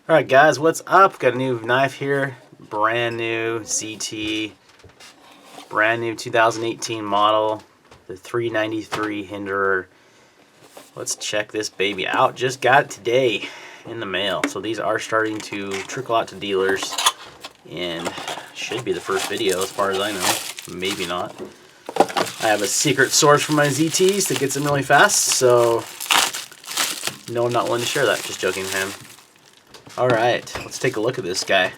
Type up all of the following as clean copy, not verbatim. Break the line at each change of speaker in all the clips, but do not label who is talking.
Alright guys, what's up? Got a new knife here, brand new ZT, brand new 2018 model, the 393 Hinderer. Let's check this baby out. Just got it today in the mail. So these are starting to trickle out to dealers and should be the first video as far as I know. Maybe not. I have a secret source for my ZTs that gets them really fast, so no, I'm not willing to share that. Just joking, man. Alright, let's take a look at this guy.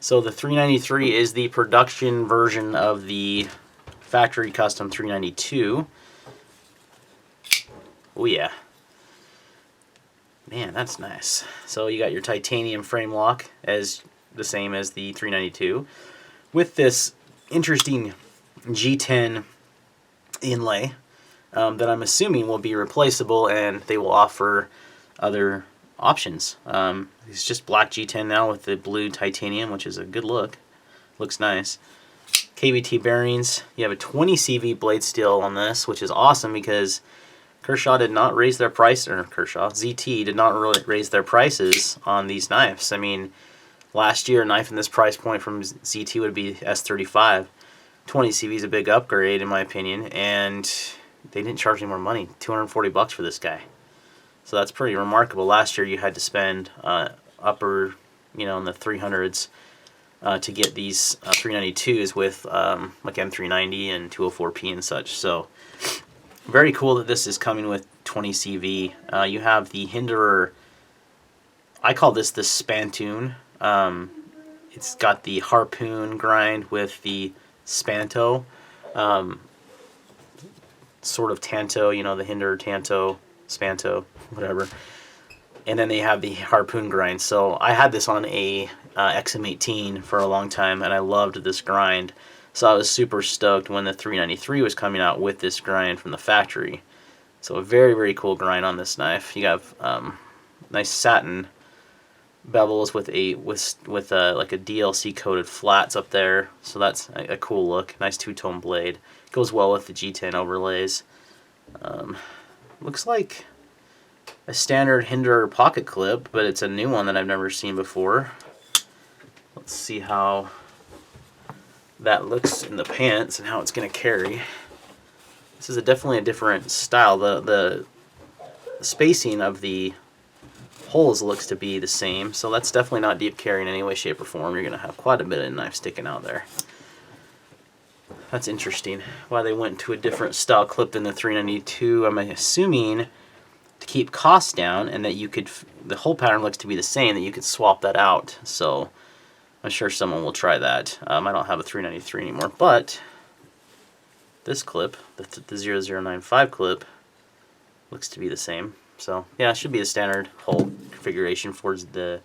So the 393 is the production version of the factory custom 392. Oh yeah. Man, that's nice. So you got your titanium frame lock as the same as the 392 with this interesting G10 inlay that I'm assuming will be replaceable, and they will offer other options. It's just black G10 now with the blue titanium, which is a good look. Looks nice. KVT bearings. You have a 20 CV blade steel on this, which is awesome because Kershaw did not raise their price, or ZT did not really raise their prices on these knives. I mean, last year a knife in this price point from ZT would be S35. 20 CV is a big upgrade in my opinion, and they didn't charge any more money. $240 for this guy. So that's pretty remarkable. Last year you had to spend upper, in the 300s to get these 392s with like M390 and 204P and such. So very cool that this is coming with 20 CV. You have the Hinderer. I call this the Spantoon. It's got the harpoon grind with the Spanto, sort of Tanto. The Hinderer Tanto. Spanto, whatever, and then they have the harpoon grind. So I had this on a XM18 for a long time, and I loved this grind. So I was super stoked when the 393 was coming out with this grind from the factory. So a very, very cool grind on this knife. You have nice satin bevels with like a DLC coated flats up there. So that's a cool look. Nice two-tone blade. Goes well with the G10 overlays. Looks like a standard Hinderer pocket clip, but it's a new one that I've never seen before. Let's see how that looks in the pants and how it's going to carry. This is definitely a different style. The spacing of the holes looks to be the same, so that's definitely not deep carry in any way, shape, or form. You're going to have quite a bit of knife sticking out there. That's interesting. Why they went to a different style clip than the 392. I'm assuming to keep costs down, and that you could, the whole pattern looks to be the same, that you could swap that out. So I'm sure someone will try that. I don't have a 393 anymore, but this clip, the 0095 clip, looks to be the same. So yeah, it should be the standard hole configuration for the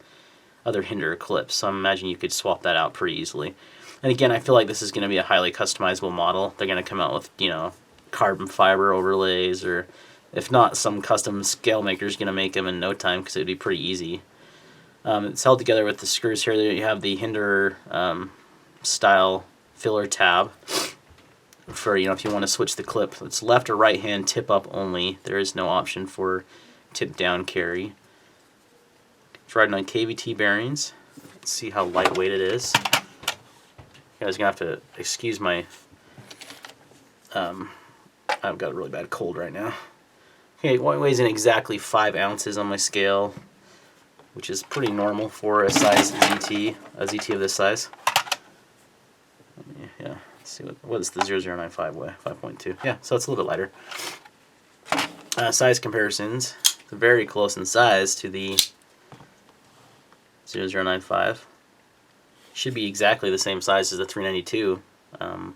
other Hinderer clips. So I imagine you could swap that out pretty easily. And again, I feel like this is going to be a highly customizable model. They're going to come out with, carbon fiber overlays, or if not, some custom scale maker is going to make them in no time because it would be pretty easy. It's held together with the screws here. You have the Hinderer style filler tab for, if you want to switch the clip. It's left or right hand tip up only. There is no option for tip down carry. It's riding on KVT bearings. Let's see how lightweight it is. You guys are going to have to excuse my, I've got a really bad cold right now. Okay, it weighs in exactly 5 ounces on my scale, which is pretty normal for a size ZT, a ZT of this size. Yeah, let's see, what does the 0095 weigh? 5.2. Yeah, so it's a little bit lighter. Size comparisons, it's very close in size to the 0095. Should be exactly the same size as the 392. I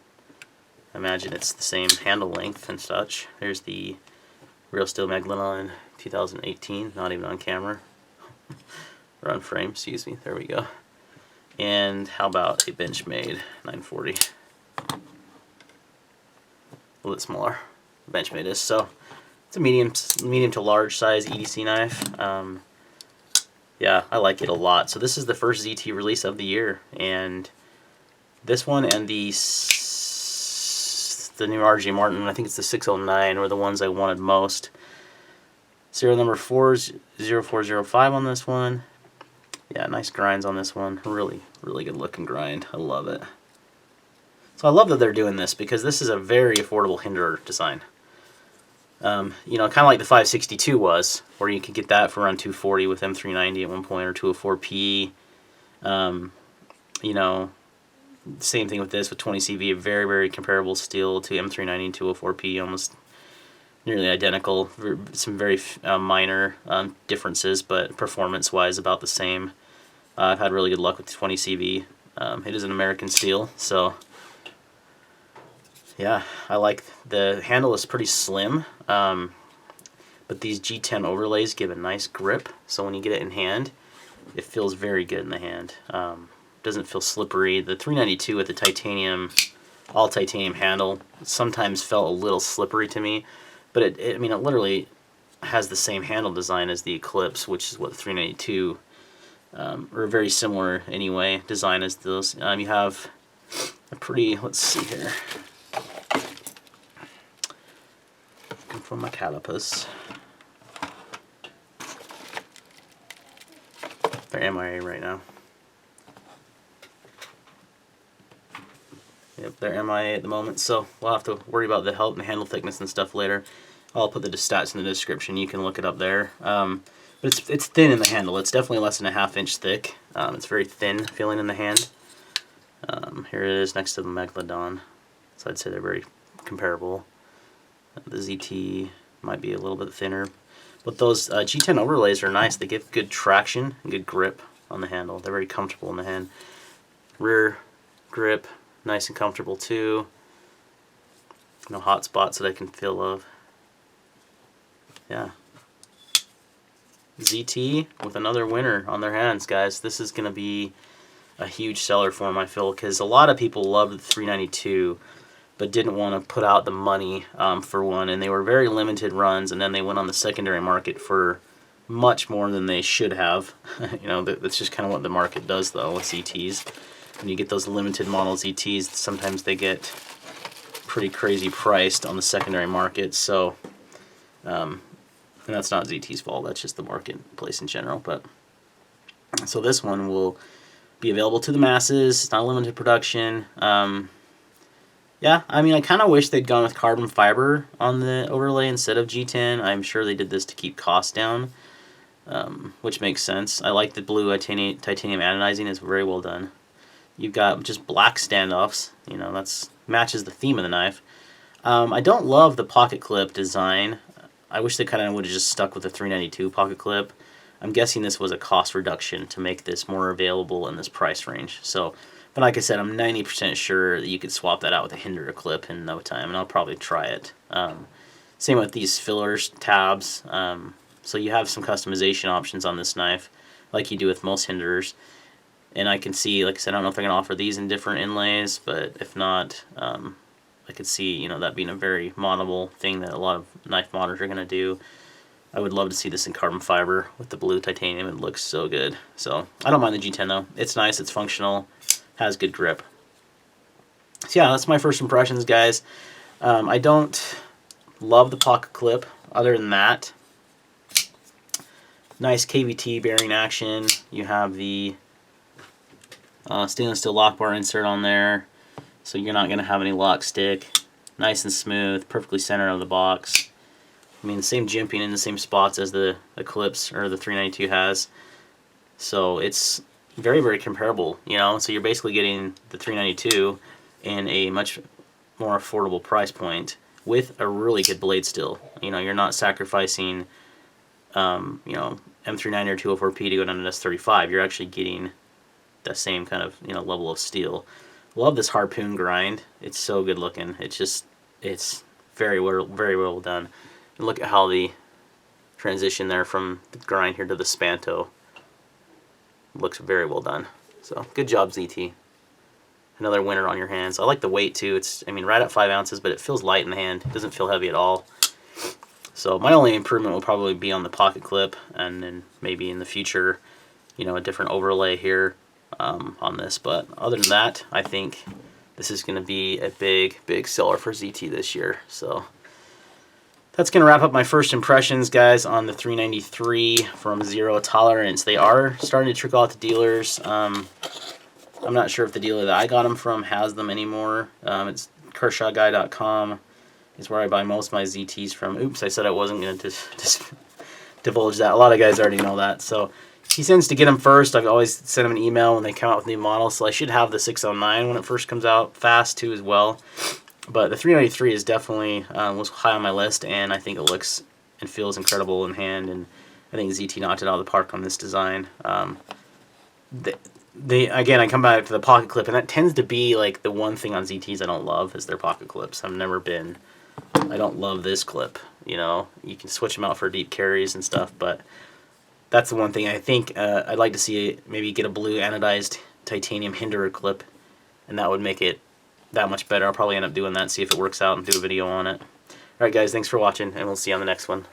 imagine it's the same handle length and such. There's the Real Steel Magdalena in 2018, not even on camera. Or on frame, excuse me. There we go. And how about a Benchmade 940? A little bit smaller. Benchmade is. So it's a medium to large size EDC knife. Yeah, I like it a lot. So this is the first ZT release of the year, and this one and the new RJ Martin, I think it's the 609, were the ones I wanted most. Serial number 40405 on this one. Yeah, nice grinds on this one. Really, really good looking grind. I love it. So I love that they're doing this because this is a very affordable Hinderer design. You know, kind of like the 562 was, where you could get that for around 240 with M390 at one point, or 204P. You know, same thing with this with 20 CV, a very, very comparable steel to M390 and 204P, almost nearly identical. Some very minor differences, but performance-wise about the same. I've had really good luck with 20 CV. It is an American steel, so yeah, I like the handle is pretty slim, but these G10 overlays give a nice grip, so when you get it in hand, it feels very good in the hand. Doesn't feel slippery. The 392 with the titanium, all titanium handle sometimes felt a little slippery to me, but I mean, it literally has the same handle design as the Eclipse, which is what the 392, or very similar anyway, design as those. You have a pretty, let's see here, looking for my calipers. They're MIA right now. Yep, they're MIA at the moment, so we'll have to worry about the handle thickness and stuff later. I'll put the stats in the description. You can look it up there. But it's thin in the handle. It's definitely less than a ½ inch thick. It's very thin feeling in the hand. Here it is next to the Megalodon. So I'd say they're very comparable. The ZT might be a little bit thinner. But those G10 overlays are nice. They give good traction and good grip on the handle. They're very comfortable in the hand. Rear grip, nice and comfortable too. No hot spots that I can feel of. Yeah. ZT with another winner on their hands, guys. This is going to be a huge seller for them, I feel, because a lot of people loved the 392 but didn't want to put out the money for one, and they were very limited runs, and then they went on the secondary market for much more than they should have. You know, that's just kind of what the market does, though, with ZTs. When you get those limited model ZTs, sometimes they get pretty crazy priced on the secondary market. So, and that's not ZT's fault. That's just the marketplace in general. But so this one will be available to the masses. It's not limited production. Yeah, I mean, I kind of wish they'd gone with carbon fiber on the overlay instead of G10. I'm sure they did this to keep costs down, which makes sense. I like the blue titanium anodizing. It's very well done. You've got just black standoffs. You know, that's matches the theme of the knife. I don't love the pocket clip design. I wish they kind of would have just stuck with the 392 pocket clip. I'm guessing this was a cost reduction to make this more available in this price range. So, but like I said, I'm 90% sure that you could swap that out with a Hinderer clip in no time, and I'll probably try it. Same with these fillers, tabs. So you have some customization options on this knife, like you do with most Hinderers. And I can see, like I said, I don't know if they're going to offer these in different inlays, but if not, I could see, you know, that being a very moddable thing that a lot of knife modders are going to do. I would love to see this in carbon fiber with the blue titanium. It looks so good. So I don't mind the G10 though. It's nice, it's functional, has good grip. So yeah, that's my first impressions, guys. I don't love the pocket clip. Other than that, nice KVT bearing action. You have the stainless steel lock bar insert on there, so you're not going to have any lock stick. Nice and smooth, perfectly centered on the box. I mean, the same jimping in the same spots as the Eclipse or the 392 has. So it's very, very comparable, you know. So you're basically getting the 392 in a much more affordable price point with a really good blade still. You know, you're not sacrificing, you know, M390 or 204P to go down to S35. You're actually getting the same kind of, you know, level of steel. Love this harpoon grind. It's so good looking. It's very well done. And look at how the transition there from the grind here to the Spanto looks very well done. So good job, ZT. Another winner on your hands. I like the weight too. It's, I mean, right at 5 ounces, but it feels light in the hand. It doesn't feel heavy at all. So my only improvement will probably be on the pocket clip, and then maybe in the future, you know, a different overlay here on this. But other than that, I think this is going to be a big seller for ZT this year. So that's going to wrap up my first impressions, guys, on the 393 from Zero Tolerance. They are starting to trickle out to dealers. I'm not sure if the dealer that I got them from has them anymore. It's KershawGuy.com is where I buy most of my ZTs from. Oops, I said I wasn't going to divulge that. A lot of guys already know that. So he sends to get them first. I've always sent him an email when they come out with new models, so I should have the 609 when it first comes out fast too as well. But the 393 is definitely was high on my list, and I think it looks and feels incredible in hand, and I think ZT knocked it out of the park on this design. Again, I come back to the pocket clip, and that tends to be like the one thing on ZTs I don't love is their pocket clips. I don't love this clip. You know, you can switch them out for deep carries and stuff, but that's the one thing I think I'd like to see. Maybe get a blue anodized titanium hinderer clip, and that would make it that much better. I'll probably end up doing that, see if it works out, and do a video on it. Alright guys, thanks for watching, and we'll see you on the next one.